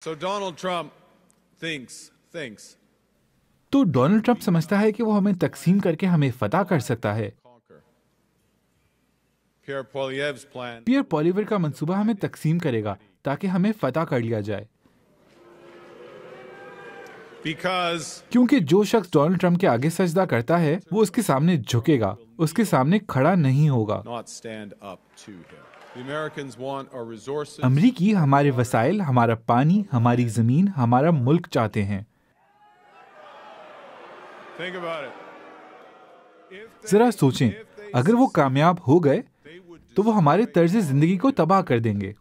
So Donald Trump thinks. तो Donald Trump समझता है कि वो हमें तकसीम करके हमें फतह कर सकता है। Pierre Poilievre's plan पियर पॉलिवर का मंसूबा हमें तकसीम करेगा ताकि हमें फतह कर लिया जाए, because क्योंकि जो शख्स डोनाल्ड ट्रंप के आगे सजदा करता है वो उसके सामने झुकेगा, उसके सामने खड़ा नहीं होगा। not stand up to him. The Americans want our resources. अमरीकी हमारे वसाइल, हमारा पानी, हमारी जमीन, हमारा मुल्क चाहते हैं। Think about it. जरा सोचें, अगर वो कामयाब हो गए तो वो हमारे तर्ज जिंदगी को तबाह कर देंगे।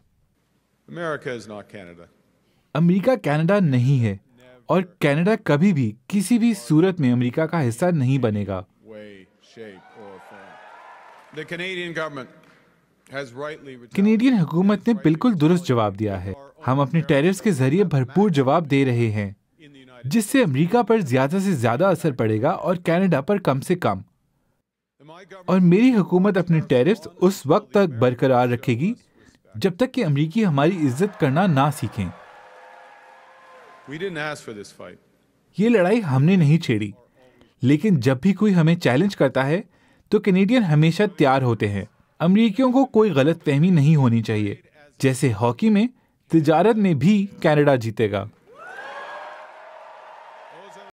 America is not Canada. America Canada नहीं है और कनाडा कभी भी किसी भी सूरत में अमेरिका का हिस्सा नहीं बनेगा। Way, shape, or form. The Canadian government has rightly Canadian हुकूमत ने बिल्कुल दुरुस्त जवाब दिया है। हम अपने टैरिफ्स के जरिए भरपूर जवाब दे रहे हैं, in the United जिससे अमेरिका पर ज्यादा से ज्यादा असर पड़ेगा और कनाडा पर कम से कम। My government और मेरी हुकूमत अपने टैरिफ्स उस वक्त तक बरकरार रखेगी जब तक कि अमेरिकी हमारी इज्जत करना ना सीखें। we didn't ask for this fight. ये लड़ाई हमने नहीं छेड़ी, लेकिन जब भी कोई हमें चैलेंज करता है तो कैनेडियन हमेशा तैयार होते हैं। अमेरिकियों को कोई गलत फहमी नहीं होनी चाहिए, जैसे हॉकी में तिजारत में भी कनाडा जीतेगा।